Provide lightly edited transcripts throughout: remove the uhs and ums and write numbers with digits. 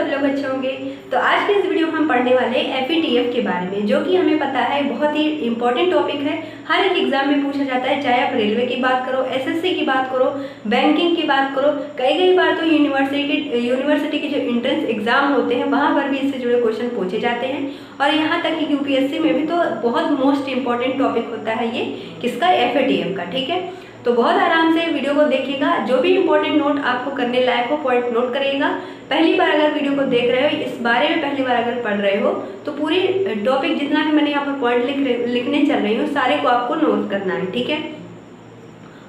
सब लोग अच्छे होंगे। तो आज के इस वीडियो में हम पढ़ने वाले हैं FATF के बारे में, जो कि हमें पता है बहुत ही इंपॉर्टेंट टॉपिक है। हर एक एग्जाम में पूछा जाता है, चाहे आप रेलवे की बात करो, SSC की बात करो, बैंकिंग की बात करो, कई बार तो यूनिवर्सिटी के जो एंट्रेंस एग्जाम होते हैं वहाँ पर भी इससे जुड़े क्वेश्चन पूछे जाते हैं। और यहाँ तक कि UPSC में भी तो बहुत मोस्ट इंपॉर्टेंट टॉपिक होता है ये किसका, FATF का। ठीक है, तो बहुत आराम से वीडियो को देखिएगा, जो भी इंपॉर्टेंट नोट आपको करने लायक हो पॉइंट नोट करिएगा। पहली बार अगर वीडियो को देख रहे हो, इस बारे में पहली बार अगर पढ़ रहे हो, तो पूरी टॉपिक जितना भी मैंने यहाँ पर पॉइंट लिखने चल रही हूँ सारे को आपको नोट करना है। ठीक है,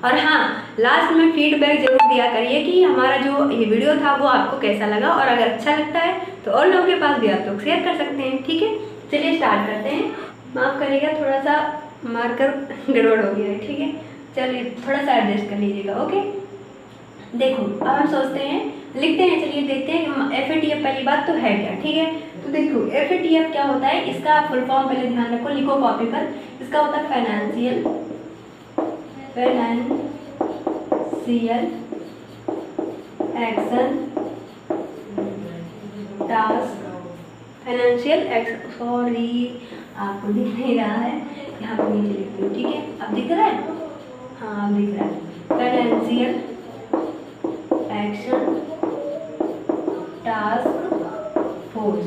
और हाँ, लास्ट में फीडबैक जरूर दिया करिए कि हमारा जो ये वीडियो था वो आपको कैसा लगा, और अगर अच्छा लगता है तो और लोगों के पास भी आप लोग शेयर कर सकते हैं। ठीक है, चलिए स्टार्ट करते हैं। माफ़ करिएगा, थोड़ा सा मार्कर गड़बड़ हो गया है। ठीक है, चलिए थोड़ा सा एडजस्ट कर लीजिएगा। ओके, देखो अब हम सोचते हैं, लिखते हैं, चलिए देखते हैं FATF पहली बात तो है क्या। ठीक है, तो देखो FATF क्या होता है, इसका फुल फॉर्म पहले ध्यान रखो, लिखो कॉपी पर। इसका होता है financial action task, financial action, sorry आपको दिख नहीं रहा है, यहाँ पर नीचे लिखती हूँ। ठीक है, अब दिख रहा है, हाँ अब दिख रहा है, फाइनेंशियल एक्शन टास्क फोर्स।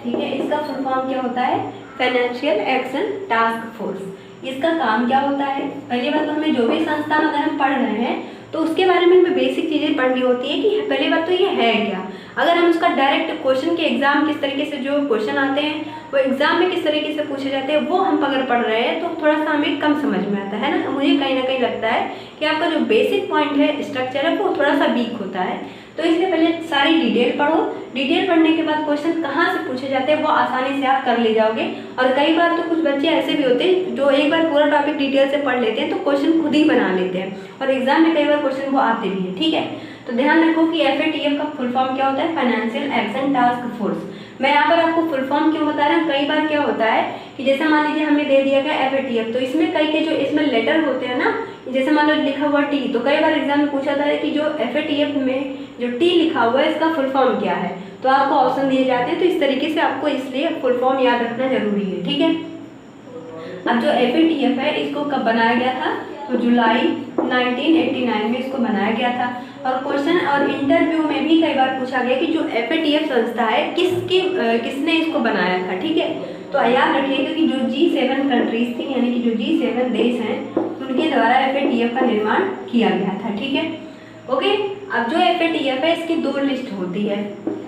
ठीक है, इसका फुल फॉर्म क्या होता है, फाइनेंशियल एक्शन टास्क फोर्स। इसका काम क्या होता है, पहली बात तो हमें जो भी संस्था अगर हम पढ़ रहे हैं तो उसके बारे में हमें बेसिक चीज़ें पढ़नी होती है कि पहली बात तो ये है क्या। अगर हम उसका डायरेक्ट क्वेश्चन के एग्जाम किस तरीके से जो क्वेश्चन आते हैं वो एग्जाम में किस तरीके से पूछे जाते हैं वो हम अगर पढ़ रहे हैं तो थोड़ा सा हमें कम समझ में आता है ना। मुझे कहीं ना कहीं लगता है कि आपका जो बेसिक पॉइंट है, स्ट्रक्चर है, वो थोड़ा सा वीक होता है। तो इसलिए पहले सारी डिटेल पढ़ो, डिटेल पढ़ने के बाद क्वेश्चन कहाँ से पूछे जाते हैं वो आसानी से आप कर ले जाओगे। और कई बार तो कुछ बच्चे ऐसे भी होते हैं जो एक बार पूरा टॉपिक डिटेल से पढ़ लेते हैं तो क्वेश्चन खुद ही बना लेते हैं, और एग्जाम में कई बार क्वेश्चन वो आते भी हैं। ठीक है, तो ध्यान रखो कि FATF का फुल फॉर्म क्या होता है, फाइनेंशियल एक्शन टास्क फोर्स। मैं यहाँ पर आपको फुल फॉर्म क्यों बता रहा हूँ, कई बार क्या होता है कि जैसे मान लीजिए हमें दे दिया गया FATF, तो इसमें कई के जो इसमें लेटर होते हैं ना, जैसे मान लो लिखा हुआ T, तो कई बार एग्जाम में पूछा था कि जो FATF में जो T लिखा हुआ है इसका फुल फॉर्म क्या है, तो आपको ऑप्शन दिए जाते हैं। तो इस तरीके से आपको इसलिए फुल फॉर्म याद रखना जरूरी है। ठीक है, अब जो FATF है इसको कब बनाया गया था, तो जुलाई 1989 में इसको बनाया गया था। और क्वेश्चन और इंटरव्यू में भी कई बार पूछा गया कि जो FATF संस्था है किसने इसको बनाया था। ठीक है, तो याद रखिएगा कि जो G7 कंट्रीज थी, यानी कि जो G7 देश हैं, उनके द्वारा FATF का निर्माण किया गया था। ठीक है, ओके। अब जो FATF है इसकी दो लिस्ट होती है,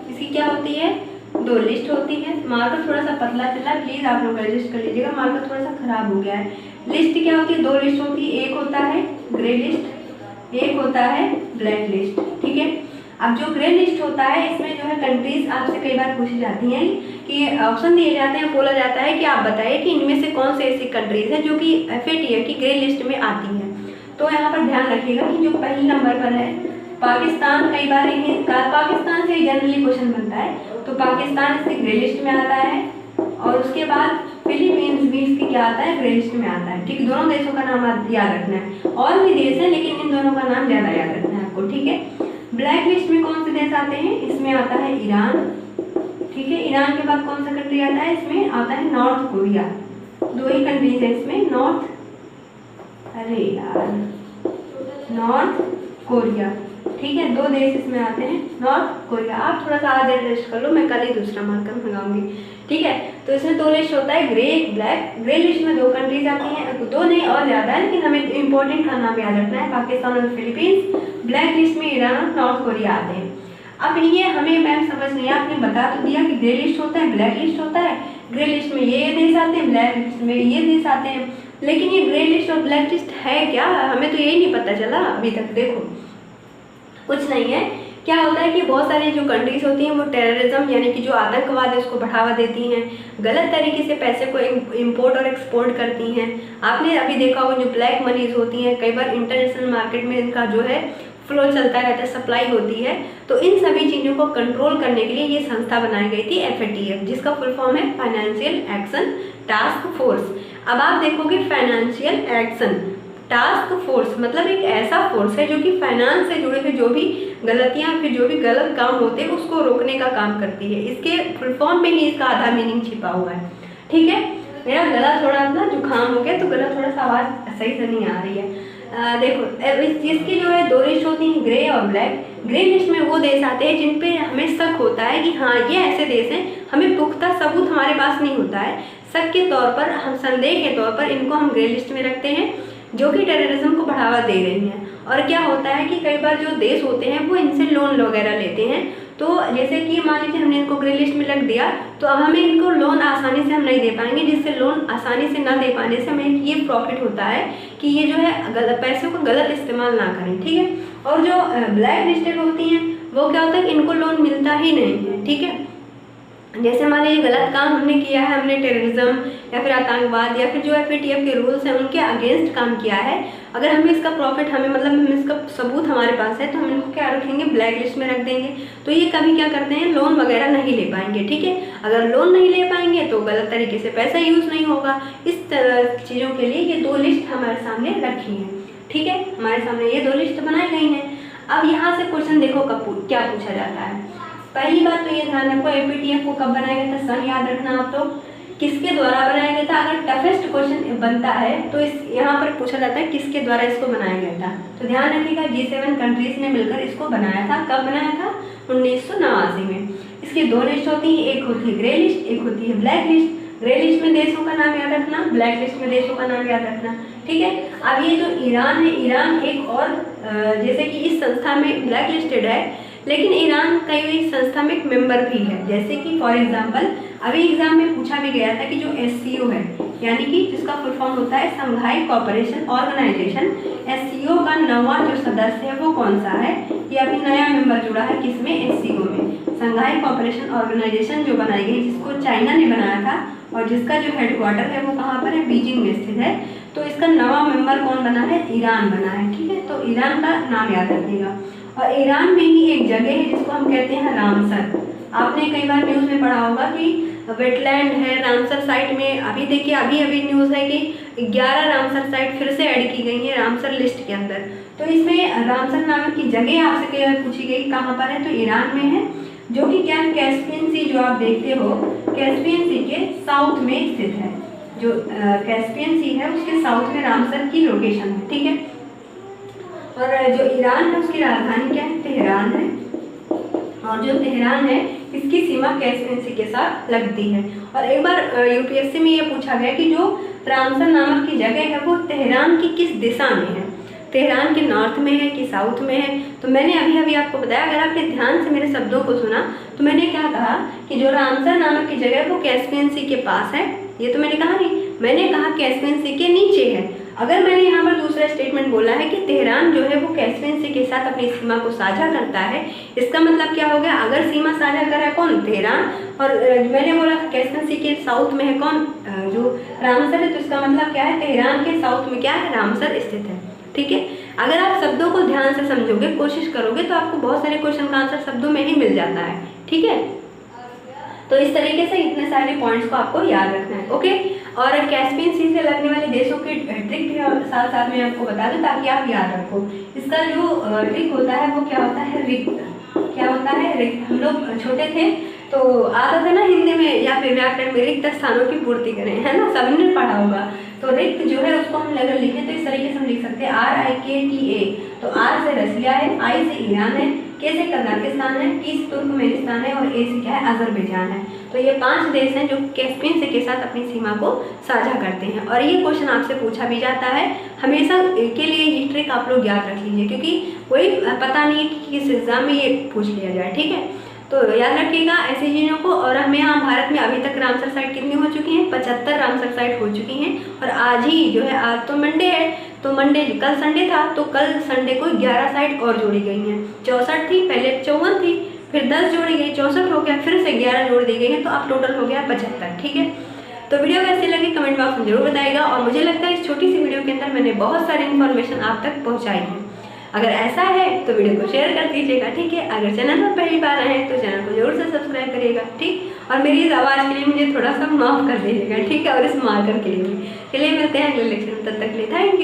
इसकी क्या होती है, दो लिस्ट होती है। मार्कर थोड़ा सा पतला चला, प्लीज आप लोग एडजस्ट कर लीजिएगा, मार्कर थोड़ा सा खराब हो गया है। लिस्ट क्या होती है, दो लिस्ट होती है, एक होता है ग्रे लिस्ट, एक होता है ब्लैक लिस्ट। ठीक है, अब जो ग्रे लिस्ट होता है इसमें जो है कंट्रीज आपसे कई बार पूछी जाती हैं कि ऑप्शन दिए जाते हैं, बोला जाता है कि आप बताइए कि इनमें से कौन से ऐसी कंट्रीज हैं जो कि FATF की ग्रे लिस्ट में आती हैं। तो यहाँ पर ध्यान रखिएगा कि जो पहले नंबर पर है पाकिस्तान, कई बार पाकिस्तान से जनरली क्वेश्चन बनता है, तो पाकिस्तान इसकी ग्रे लिस्ट में आता है। और उसके बाद फिलीपींस भी इसकी क्या आता है, ग्रे लिस्ट में आता है। ठीक, दोनों देशों का नाम याद रखना है, और भी देश है लेकिन इन दोनों का नाम ज़्यादा याद रखना है आपको। ठीक है, ब्लैक लिस्ट में कौन से देश आते हैं, इसमें आता है ईरान। ठीक है, ईरान के बाद कौन सा कंट्री आता है, इसमें आता है नॉर्थ कोरिया। दो ही कंट्रीज है इसमें, नॉर्थ कोरिया। ठीक है, दो देश इसमें आते हैं, नॉर्थ कोरिया। आप थोड़ा सा आज एडजस्ट कर लो, मैं कल ही दूसरा मार्कर मंगाऊंगी। ठीक है, तो इसमें दो लिस्ट होता है, ग्रे ब्लैक। ग्रे लिस्ट में दो कंट्रीज आती हैं, दो नहीं और ज़्यादा है, लेकिन हमें इंपॉर्टेंट का नाम याद रखना है, पाकिस्तान और फिलीपींस। ब्लैक लिस्ट में ईरान और नॉर्थ कोरिया आते हैं। अब ये हमें मैम समझ नहीं, आपने बता तो दिया कि ग्रे लिस्ट होता है, ब्लैक लिस्ट होता है। ग्रे लिस्ट में ये देश आते हैं, ब्लैक लिस्ट में ये देश आते हैं, लेकिन ये ग्रे लिस्ट और ब्लैक लिस्ट है क्या, हमें तो यही नहीं पता चला अभी तक। देखो कुछ नहीं है, क्या होता है कि बहुत सारी जो कंट्रीज होती हैं वो टेररिज्म यानी कि जो आतंकवाद है उसको बढ़ावा देती हैं, गलत तरीके से पैसे को इंपोर्ट और एक्सपोर्ट करती हैं। आपने अभी देखा होगा जो ब्लैक मनीज होती हैं, कई बार इंटरनेशनल मार्केट में इनका जो है फ्लो चलता रहता है, सप्लाई होती है। तो इन सभी चीज़ों को कंट्रोल करने के लिए ये संस्था बनाई गई थी FATF, जिसका फुल फॉर्म है फाइनेंशियल एक्शन टास्क फोर्स। अब आप देखोगे फाइनेंशियल एक्शन टास्क फोर्स मतलब एक ऐसा फोर्स है जो कि फाइनेंस से जुड़े हुए जो भी गलतियाँ फिर जो भी गलत काम होते हैं उसको रोकने का काम करती है। इसके फुल फॉर्म में ही इसका आधा मीनिंग छिपा हुआ है। ठीक है, मेरा गला थोड़ा ना जुकाम हो गया तो गला थोड़ा सा आवाज़ सही से नहीं आ रही है। देखो इसकी जो है 2 लिस्ट होती हैं, ग्रे और ब्लैक। ग्रे लिस्ट में वो देश आते हैं जिन पे हमें शक होता है कि हाँ ये ऐसे देश हैं, हमें पुख्ता सबूत हमारे पास नहीं होता है, शक के तौर पर, हम संदेह के तौर पर इनको हम ग्रे लिस्ट में रखते हैं जो कि टेररिज्म को बढ़ावा दे रही हैं। और क्या होता है कि कई बार जो देश होते हैं वो इनसे लोन वगैरह लेते हैं, तो जैसे कि मान लीजिए हमने इनको ग्रे लिस्ट में रख दिया तो अब हमें इनको लोन आसानी से हम नहीं दे पाएंगे, जिससे लोन आसानी से ना दे पाने से हमें ये प्रॉफिट होता है कि ये जो है गलत पैसों का गलत इस्तेमाल ना करें। ठीक है, और जो ब्लैक लिस्टेड होती हैं वो क्या होता है कि इनको लोन मिलता ही नहीं है। ठीक है, जैसे मान लीजिए गलत काम हमने किया है, हमने टेररिज्म या फिर आतंकवाद या फिर जो FATF के रूल्स हैं उनके अगेंस्ट काम किया है, अगर हमें इसका प्रॉफिट हम इसका सबूत हमारे पास है तो हम इनको क्या रखेंगे, ब्लैक लिस्ट में रख देंगे। तो ये कभी क्या करते हैं, लोन वगैरह नहीं ले पाएंगे। ठीक है, अगर लोन नहीं ले पाएंगे तो गलत तरीके से पैसा यूज़ नहीं होगा। इस तरह चीज़ों के लिए ये 2 लिस्ट हमारे सामने रखी हैं। ठीक है, हमारे सामने ये 2 लिस्ट बनाई गई हैं। अब यहाँ से क्वेश्चन देखो कब क्या पूछा जाता है। पहली बात तो ये ध्यान रखो, FATF को कब बनाया गया था, सन याद रखना आप लोग, किसके द्वारा बनाया गया था। अगर टफेस्ट क्वेश्चन बनता है तो इस यहाँ पर पूछा जाता है किसके द्वारा इसको बनाया गया था। तो ध्यान रखिएगा G7 कंट्रीज ने मिलकर इसको बनाया था। कब बनाया था, 1989 में। इसकी 2 लिस्ट होती है, एक होती है ग्रे लिस्ट, एक होती है ब्लैक लिस्ट। ग्रे लिस्ट में देशों का नाम याद रखना, ब्लैक लिस्ट में देशों का नाम याद रखना। ठीक है, अब ये जो ईरान है, ईरान एक और जैसे कि इस संस्था में ब्लैक लिस्टेड है लेकिन ईरान कई संस्था में एक मेंबर भी है। जैसे कि फॉर एग्जांपल अभी एग्जाम में पूछा भी गया था कि जो SCO है, यानी कि जिसका फुल फॉर्म होता है शंघाई कोऑपरेशन ऑर्गेनाइजेशन, SCO का नवा जो सदस्य है वो कौन सा है। ये अभी नया मेंबर जुड़ा है किसमें, SCO में। शंघाई कोऑपरेशन ऑर्गेनाइजेशन जो बनाई गई, जिसको चाइना ने बनाया था और जिसका जो हेडक्वार्टर है वो कहाँ पर है, बीजिंग में स्थित है। तो इसका नवा मेंबर कौन बना है, ईरान बना है। ठीक है, तो ईरान का नाम याद रखिएगा। और ईरान में ही एक जगह है जिसको हम कहते हैं रामसर। आपने कई बार न्यूज़ में पढ़ा होगा कि वेटलैंड है रामसर साइट में। अभी देखिए अभी न्यूज़ है कि 11 रामसर साइट फिर से ऐड की गई है रामसर लिस्ट के अंदर। तो इसमें रामसर नामक की जगह आपसे पूछी गई कहाँ पर है, तो ईरान में है, जो कि क्या कैस्पियन सी जो आप देखते हो कैस्पियन सी के साउथ में स्थित है। जो कैस्पियन सी है उसके साउथ में रामसर की लोकेशन है। ठीक है, और जो ईरान है उसकी राजधानी क्या है, तेहरान है। और जो तेहरान है इसकी सीमा कैस्पियन सी के साथ लगती है। और एक बार UPSC में ये पूछा गया कि जो रामसर नामक की जगह है वो तेहरान की किस दिशा में है, तेहरान के नॉर्थ में है कि साउथ में है। तो मैंने अभी आपको बताया, अगर आपने ध्यान से मेरे शब्दों को सुना तो मैंने क्या कहा कि जो रामसर नामक की जगह है वो कैस्पियन सी के पास है। ये तो मैंने कहा नहीं, मैंने कहा कैस्पियन सी के नीचे है। अगर मैंने यहाँ पर दूसरा स्टेटमेंट बोला है कि तेहरान जो है वो कैस्पियन सी के साथ अपनी सीमा को साझा करता है, इसका मतलब क्या हो गया, अगर सीमा साझा कर रहा है कौन, तेहरान, और मैंने बोला कैस्पियन सी के साउथ में है कौन, जो रामसर है, तो इसका मतलब क्या है, तेहरान के साउथ में क्या है, रामसर स्थित है। ठीक है, अगर आप शब्दों को ध्यान से समझोगे, कोशिश करोगे तो आपको बहुत सारे क्वेश्चन का आंसर शब्दों में ही मिल जाता है। ठीक है, तो इस तरीके से इतने सारे पॉइंट्स को आपको याद रखना है। ओके, और कैस्पियन सी से लगने वाले देशों की ट्रिक भी साथ साथ में आपको बता दूं ताकि आप याद रखो। इसका जो ट्रिक होता है वो क्या होता है, रिक्त। क्या होता है, रिक्त। हम लोग छोटे थे तो आता था ना हिंदी में या फिर व्याकरण में, रिक्त स्थानों की पूर्ति करें, है ना, सबने पढ़ा होगा। तो रिक्त जो है उसको हम अगर लिखें तो इस तरीके से हम लिख सकते हैं RIKTA। तो R से रसिया है, I से ईरान है, K से कजाकिस्तान है, T से तुर्कमेनिस्तान है और A से क्या है, अजरबैजान है। तो ये 5 देश हैं जो कैस्पियन सी के साथ अपनी सीमा को साझा करते हैं। और ये क्वेश्चन आपसे पूछा भी जाता है, हमेशा के लिए ये ट्रिक आप लोग याद रख लीजिए, क्योंकि कोई पता नहीं है कि किस एग्जाम में ये पूछ लिया जाए। ठीक है, तो याद रखिएगा ऐसी चीज़ों को। और हमें यहाँ भारत में अभी तक रामसर साइट कितनी हो चुकी हैं, 75 रामसर साइट हो चुकी हैं। और आज ही जो है, आज तो मंडे है, तो मंडे कल संडे था, तो कल संडे को 11 साइट और जोड़ी गई हैं। 64 थी, पहले 54 थी, फिर 10 जोड़ी गई, 64 हो गया, फिर से 11 जोड़ दी गई है, तो अब टोटल हो गया 75। ठीक है, तो वीडियो कैसी लगी कमेंट बॉक्स में जरूर बताइएगा। और मुझे लगता है इस छोटी सी वीडियो के अंदर मैंने बहुत सारी इन्फॉर्मेशन आप तक पहुँचाई है। अगर ऐसा है तो वीडियो को शेयर कर दीजिएगा। ठीक है, अगर चैनल पर पहली बार आए हैं तो चैनल को जरूर से सब्सक्राइब करिएगा। ठीक, और मेरी इस आवाज़ के लिए मुझे थोड़ा सा माफ़ कर दीजिएगा। ठीक है, और इस मार्कर के लिए भी। चलिए मिलते हैं अगले लेक्चर में, तब तक के लिए थैंक यू।